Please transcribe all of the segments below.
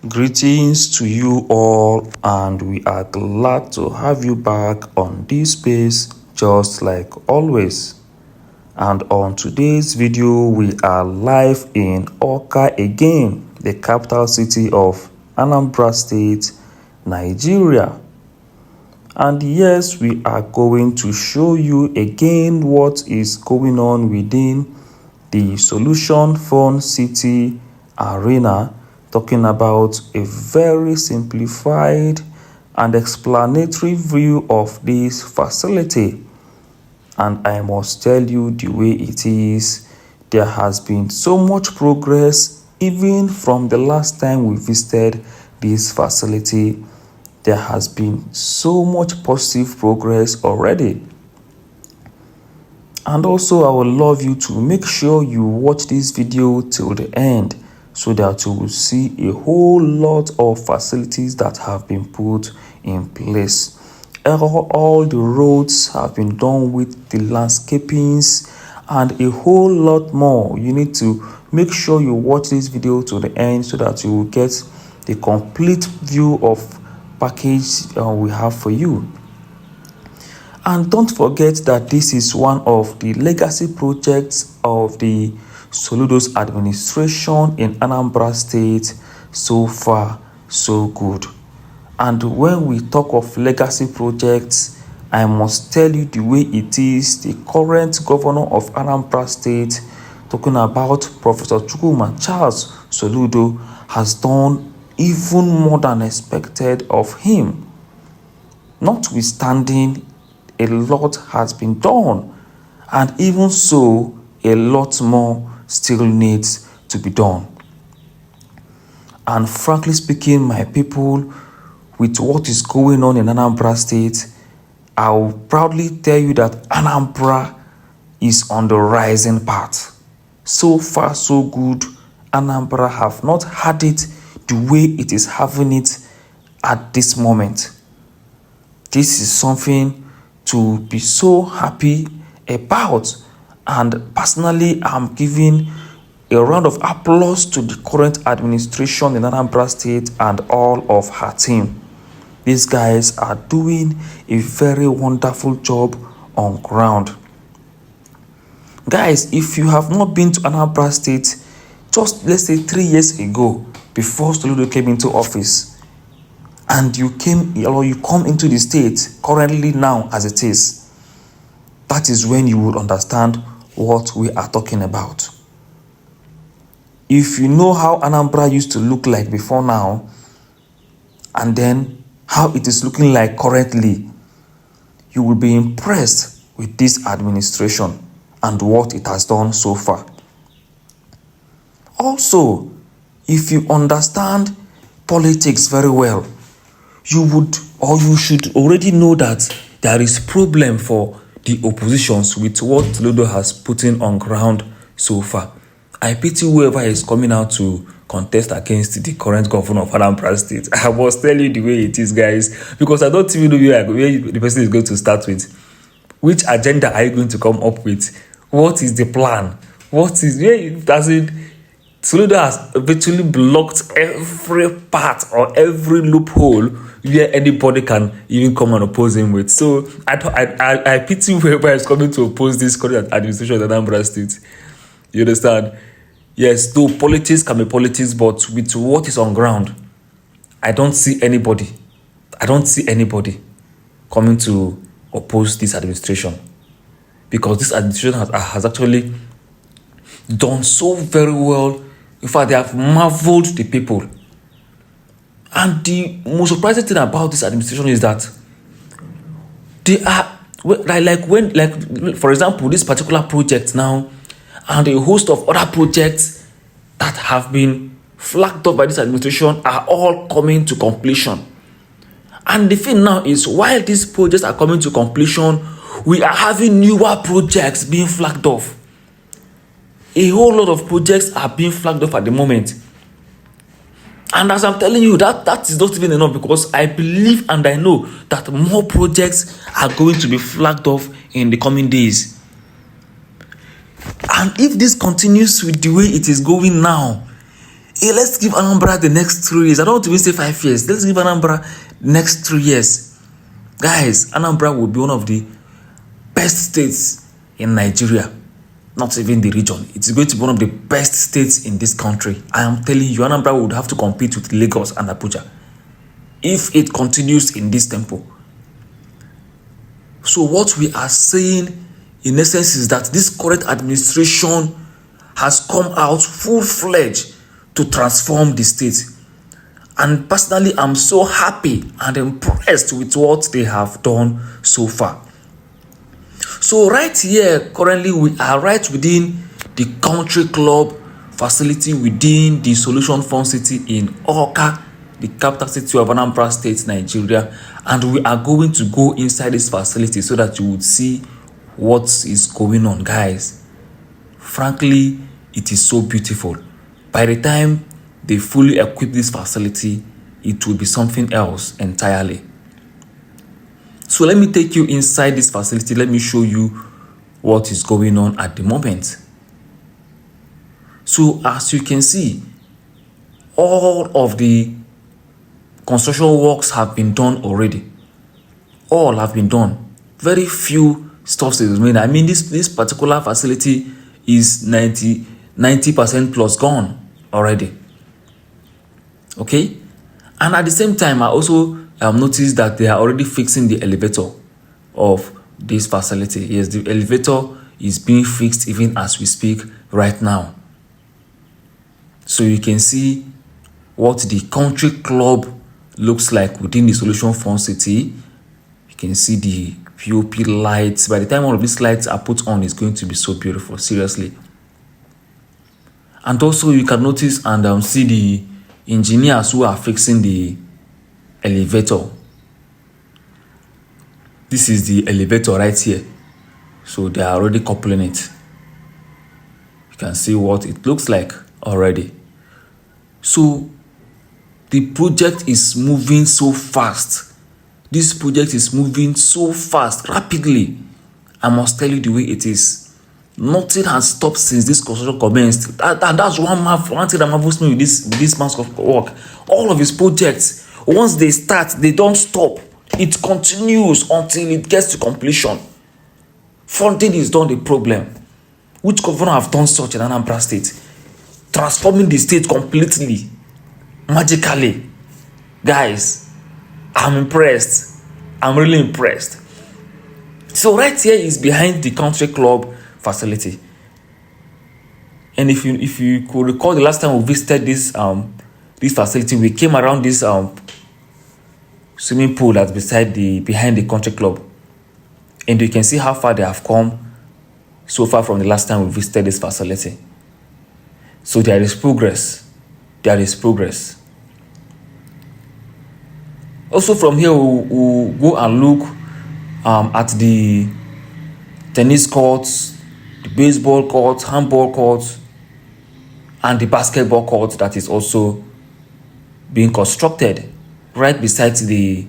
Greetings to you all, and we are glad to have you back on this space just like always. And on today's video, we are live in Awka again, the capital city of Anambra State, Nigeria. And yes, we are going to show you again what is going on within the Solution Fund City Arena, talking about a very simplified and explanatory view of this facility. And I must tell you the way it is, there has been so much progress even from the last time we visited this facility. There has been so much positive progress already. And also, I would love you to make sure you watch this video till the end so that you will see a whole lot of facilities that have been put in place. All the roads have been done with the landscapings and a whole lot more. You need to make sure you watch this video to the end so that you will get the complete view of package we have for you. And don't forget that this is one of the legacy projects of the Soludo's administration in Anambra State. So far, so good. And when we talk of legacy projects, I must tell you the way it is. The current governor of Anambra State, talking about Professor Chukwuma Charles Soludo, has done even more than expected of him. Notwithstanding, a lot has been done, and even so, a lot more still needs to be done. And frankly speaking, my people, with what is going on in Anambra State, I will proudly tell you that Anambra is on the rising path. So far, so good. Anambra have not had it the way it is having it at this moment. This is something to be so happy about, and personally, I'm giving a round of applause to the current administration in Anambra State and all of her team. These guys are doing a very wonderful job on ground. Guys, if you have not been to Anambra State, just let's say 3 years ago, before Soludo came into office, and you come into the state currently now as it is, that is when you would understand what we are talking about. If you know how Anambra used to look like before now, and then how it is looking like currently, you will be impressed with this administration and what it has done so far. Also, if you understand politics very well, you would or you should already know that there is problem for the oppositions with what Ludo has put in on ground so far. I pity whoever is coming out to contest against the current governor of Anambra State. I must tell you the way it is, guys, because I don't even know where the person is going to start with. Which agenda are you going to come up with? What is the plan? What is Soludo has virtually blocked every part or every loophole where anybody can even come and oppose him with. So I pity whoever is coming to oppose this current administration in Anambra State. You understand? Yes, though politics can be politics, but with what is on ground, I don't see anybody coming to oppose this administration, because this administration has actually done so very well. In fact, they have marveled the people. And the most surprising thing about this administration is that they are for example, this particular project now, and a host of other projects that have been flagged up by this administration are all coming to completion. And the thing now is, while these projects are coming to completion, we are having newer projects being flagged off. A whole lot of projects are being flagged off at the moment. And as I'm telling you, that is not even enough, because I believe and I know that more projects are going to be flagged off in the coming days. And if this continues with the way it is going now, Hey, let's give Anambra the next 3 years. I don't want to even say 5 years. Let's give Anambra the next 3 years. Guys, Anambra will be one of the best states in Nigeria. Not even the region. It's going to be one of the best states in this country. I am telling you, Anambra would have to compete with Lagos and Abuja if it continues in this tempo. So what we are saying in essence is that this current administration has come out full-fledged to transform the state. And personally, I'm so happy and impressed with what they have done so far. So right here, currently we are right within the country club facility within the Solution Fund City in Awka, the capital city of Anambra State, Nigeria. And we are going to go inside this facility so that you would see what is going on, guys. Frankly, it is so beautiful. By the time they fully equip this facility, it will be something else entirely. So let me take you inside this facility. Let me show you what is going on at the moment. So as you can see, all of the construction works have been done already. All have been done. Very few stuff is made. I mean, this particular facility is 90% plus gone already. Okay? And at the same time, I also noticed that they are already fixing the elevator of this facility. Yes, the elevator is being fixed even as we speak right now. So you can see what the country club looks like within the Solution Fund City. You can see the POP lights. By the time all of these lights are put on, it's going to be so beautiful, seriously. And also you can notice and see the engineers who are fixing the elevator. This is the elevator right here. So they are already coupling it. You can see what it looks like already. So the project is moving so fast. This project is moving so fast, rapidly. I must tell you the way it is. Nothing has stopped since this construction commenced. That's one thing that marvels me with this man's work. All of his projects, once they start, they don't stop. It continues until it gets to completion. Funding is not the problem. Which governor have done such in Anambra State? Transforming the state completely, magically. Guys, I'm impressed. I'm really impressed. So right here is behind the country club facility. And if you could recall, the last time we visited this facility, we came around this swimming pool that's behind the country club, and you can see how far they have come so far from the last time we visited this facility. So there is progress. There is progress. Also from here, we'll go and look at the tennis courts, the baseball courts, handball courts, and the basketball court that is also being constructed right beside the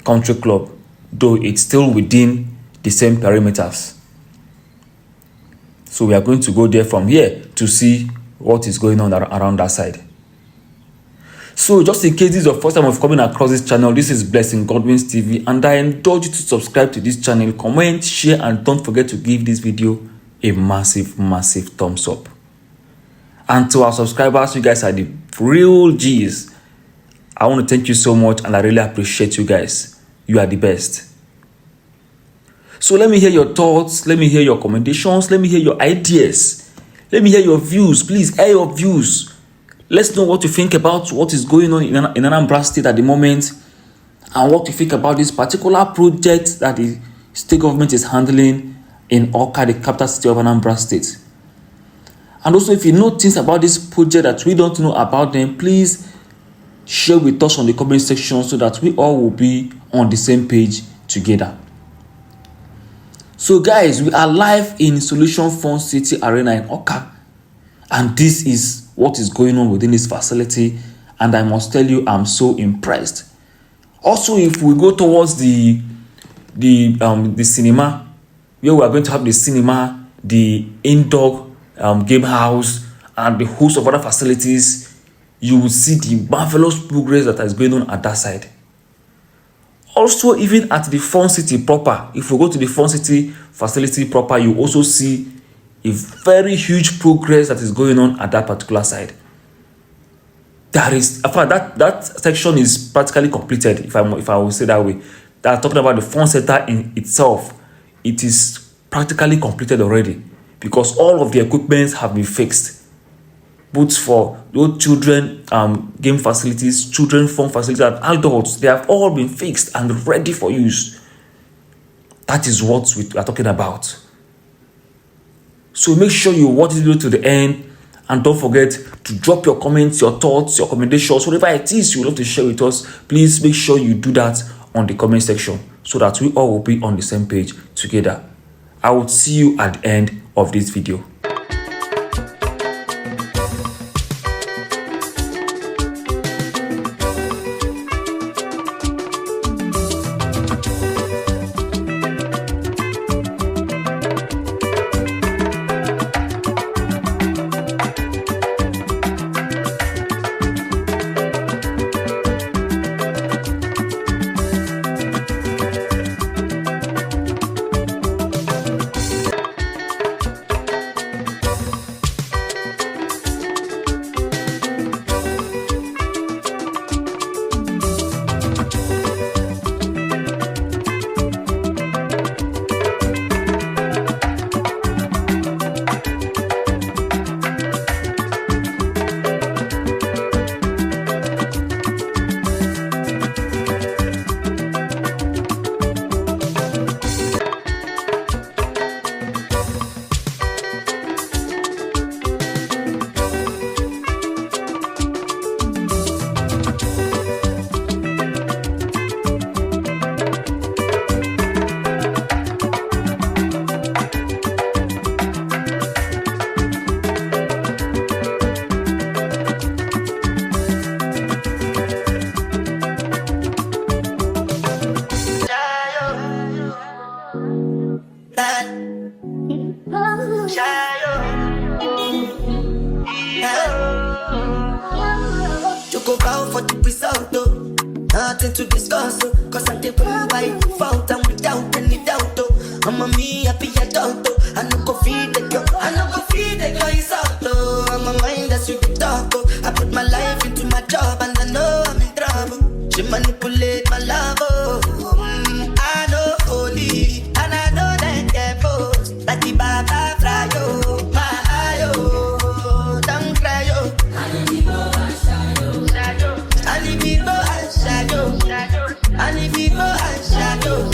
country club, though it's still within the same perimeters. So we are going to go there from here to see what is going on around that side. So just in case this is your first time of coming across this channel, this is BlessingGodwinTV, and I encourage you to subscribe to this channel, comment, share, and don't forget to give this video a massive thumbs up. And to our subscribers, you guys are the real G's. I want to thank you so much, and I really appreciate you guys. You are the best. So let me hear your thoughts, let me hear your commendations, let me hear your ideas, let me hear your views. Please air your views. Let's know what you think about what is going on in Anambra State at the moment, and what you think about this particular project that the state government is handling in Awka, the capital city of Anambra State. And also, if you know things about this project that we don't know about them, please share with us on the comment section so that we all will be on the same page together. So guys, we are live in Solution Fund City Arena in Awka, and this is what is going on within this facility, and I must tell you, I'm so impressed. Also, if we go towards the cinema, where we are going to have the cinema, the indoor game house, and the host of other facilities, you will see the marvelous progress that is going on at that side. Also, even at the Fun City proper, if we go to the Fun City facility proper, you also see a very huge progress that is going on at that particular side. There is, in fact, that section is practically completed, if I will say that way. That talking about the Fun Center in itself, it is practically completed already because all of the equipment have been fixed. Both for those children game facilities, children fun facilities, and adults, they have all been fixed and ready for use. That is what we are talking about. So make sure you watch the video to the end, and don't forget to drop your comments, your thoughts, your recommendations, whatever it is you would love to share with us. Please make sure you do that on the comment section so that we all will be on the same page together. I will see you at the end of this video. Go bow for the result, though. Nothing to discuss, cause I'm the one by fault and without any doubt, though. I'm a me happy adult, though. I no go feed the girl, it's out, though. I'm a mind that's with the talk, though. I put my life into my job and I know I'm in trouble. She manipulate my love, oh. I know holy, and I know that get both. Like the Baba fry, oh. My eye, oh. Don't cry, oh. And if you go and shadow, and if you go and shadow, and if you go and shadow,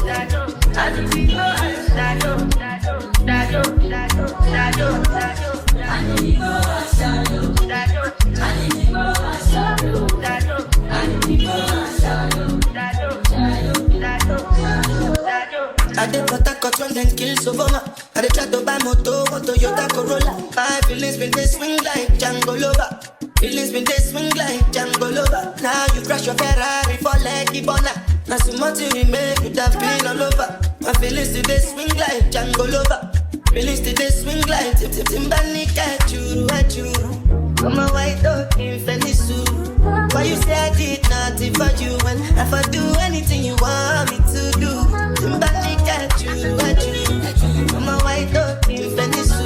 and if you go and shadow, and if you go and shadow, and if you go and shadow, I did what I got when them kills over my. I did try to buy moto, Toyota Corolla. My feelings been they swing like Django Lover. Feelings been they swing like Django Lover. Now you crash your Ferrari for leggy bona. Now so much you make you have been all over. My feelings today swing like Django Lover. Feelings today swing like Timbani at you. I'm a white dog in Fenisu. Why you say I did nothing for you when if I do anything you want me to do? Timbani at you. I'm a white dog in Fenisu.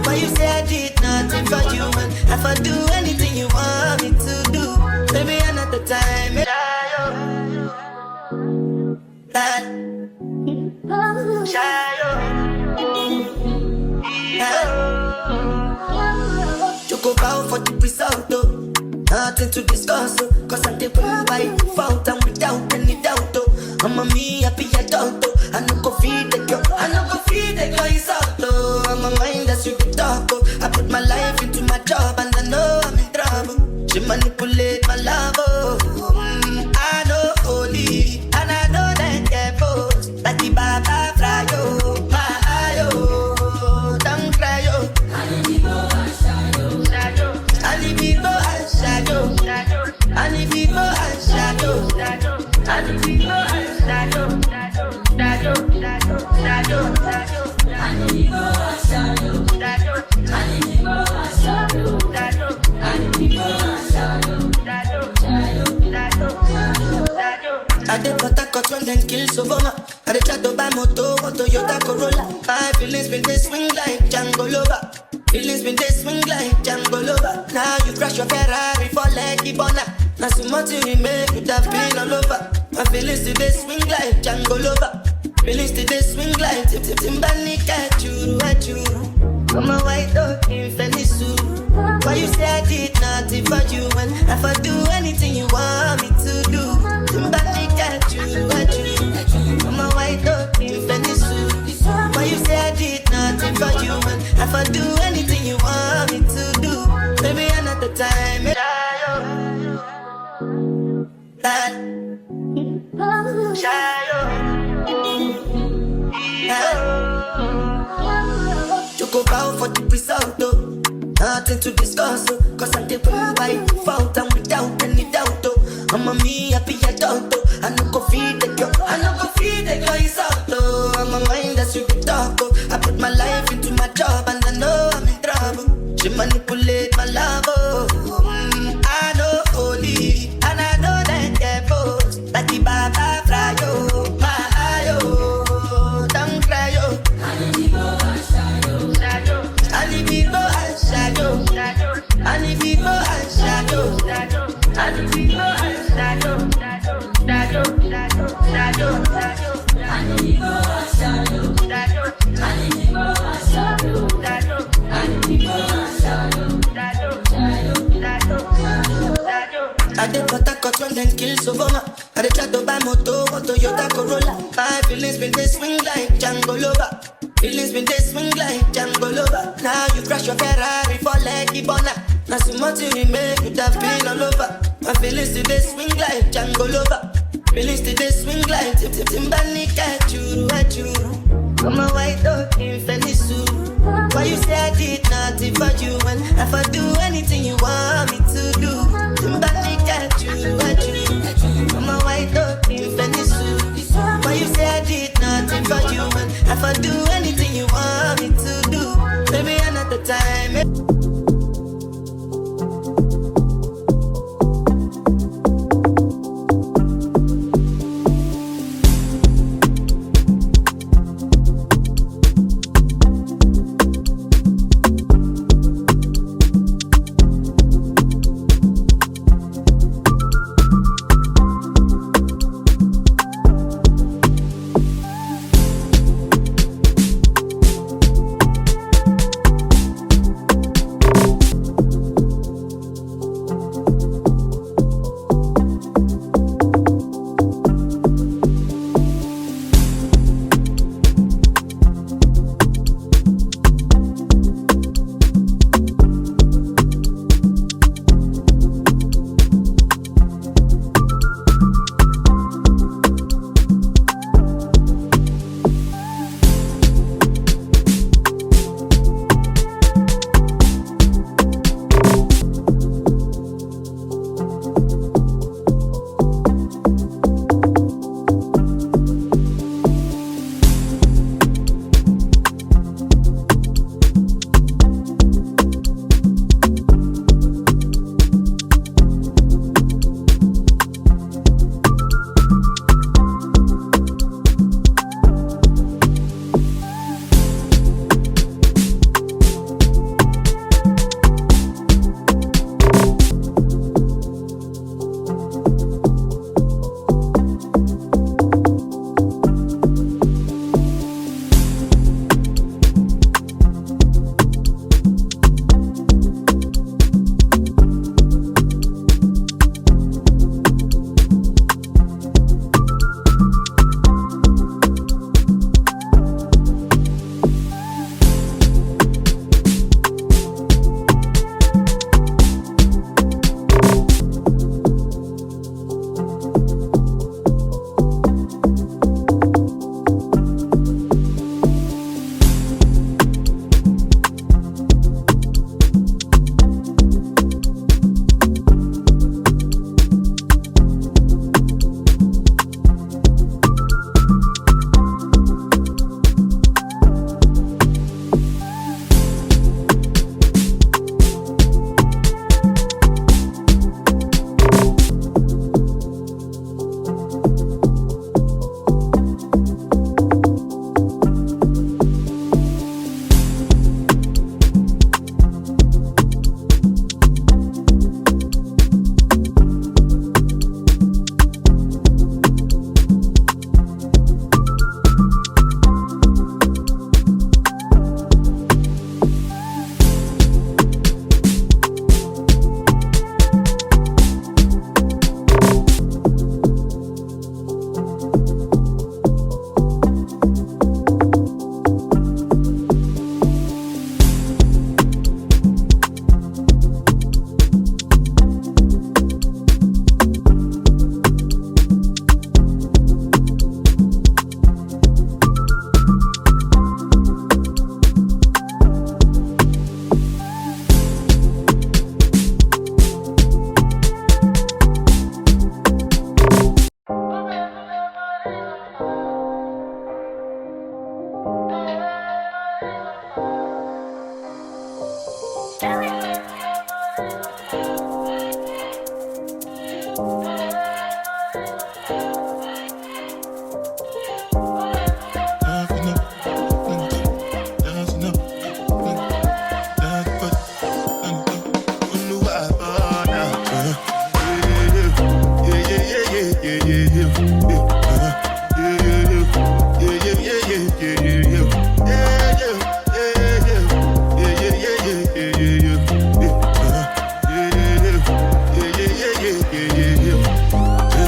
Why you say I did nothing for you when if I do anything you want me to do? Maybe another time. You go bow for the result, though. Nothing to discuss, cause I'm the one by fault and without any doubt, though. I'm a me happy adult, though. I no go feed the girl, it's out, though. I'm a mind that's with the talk, though. I put my life into my job and I know I'm in trouble. She manipulate my love, oh. I know holy, and I know that get both. Like the Baba fry, oh. My eye, oh. Don't cry, oh. And if you go and shadow, and if you go and shadow, and if you go and shadow, and if you go and shadow, and if you go and shadow, and if you go and shadow, and if you go and shadow. I did what I got when then kill Sovoma. I did try to buy moto, one Toyota Corolla. My feelings been they swing like Django Lover. Feelings been they swing like Django Lover. Now you crash your Ferrari for leggy bona. Now so much you make you have been all over. My feelings today swing like Django Lover. Feelings today swing like Timbani at you. I'm a white dog in Venice. Why you say I did nothing for you when if I do anything you want me to do? Timbani at you. I'm a white dog in Venice. Why you say I did nothing for you when if I do anything you want me to do? Maybe another time. Choco bow for the result, though. Nothing to discuss, oh. Cause I'm the way by default and without any doubt, oh. I'm a me happy adult, oh. I no go feed the girl, is out, oh. I'm a mind that's you can talk, oh. I put my life into my job and I know I'm in trouble. She manipulate my love, oh. I know holy, and I know that devil. Like the Baba fry, oh. My eye, oh. Don't cry, oh. I need people and shadow. I need people and shadow. I need people and shadow. I need people and shadow. I did what I got when then kill Sovoma. I did try to buy moto, one Toyota Corolla. My feelings been they swing like Django Lover. Feelings been they swing like Django Lover. Now you crash your Ferrari for leggy bona. Now so much you make you have been all over. My feelings today swing like Django Lover. Feelings today swing like Timbani at you. I'm a white dog in Venice. Why you say I did nothing for you when if I do anything you want me to do? Timbani at you. I'm a white dog in Venice. Why you say I did nothing for you when if I do anything you want me to do? Maybe another time.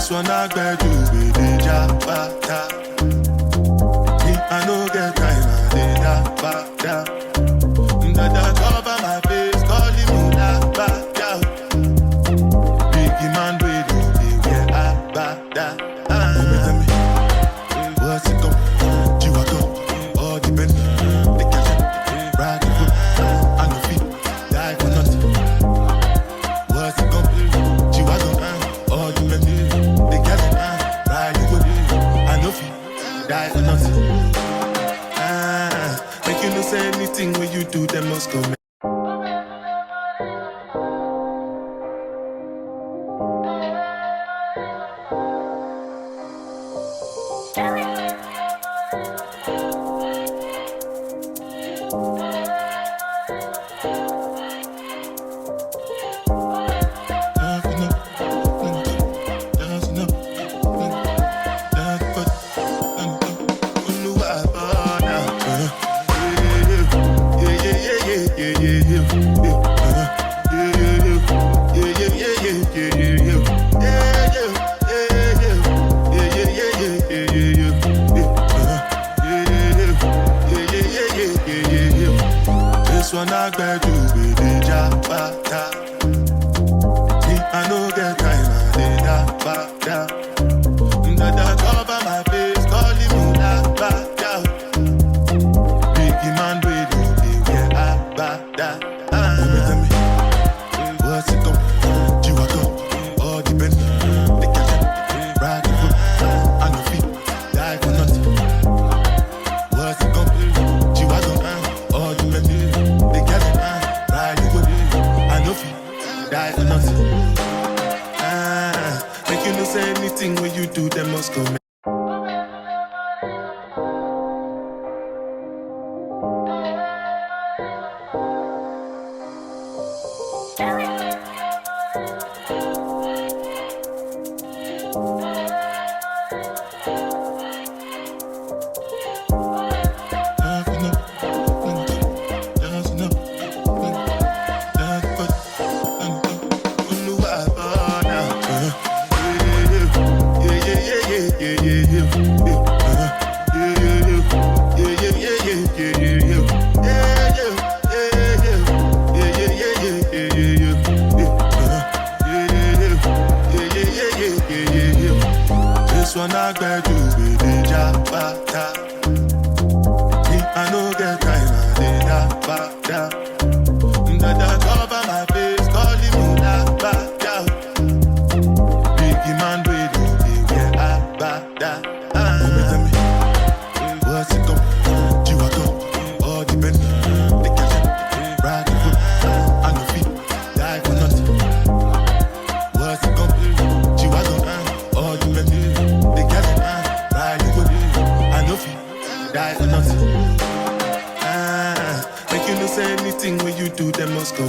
This one I got you with the jabata. Me, I no get time, I did jabata. Dada cover my face, calling me jabata. Biggie man, we don't be where I bada. Tell me, what's it come? You are come, all depend. The cash, ride the foot, I no feet, die for nothing. What's it come? You are come, all depend. The cash, ride the foot, I no feet, die for nothing. Make you no say anything when you do, them must go. This one I got you with the jabata. Me, I no get time, I did jabata. Dada cover my face, calling me jabata. Biggie man, we don't be where I bada. Tell me, what's it come? You are come, all depend. The cash, ride the foot, I no feet, die for nothing. What's it come? You are come, all depend. The cash, ride the foot, I no feet, die for nothing. Make you no say anything when you do, them must go. This one I got you with the jabata. Me, I no get time, I did jabata. Dada cover my face, calling me jabata. Biggie man, we don't be where I bada. Tell me, what's it come? You are come, all depend. The cash, ride the foot, I no feet, die for nothing. What's it come? You are come, all depend. The cash, ride the foot, I no feet, die for nothing. Make you no say anything when you do, them must go.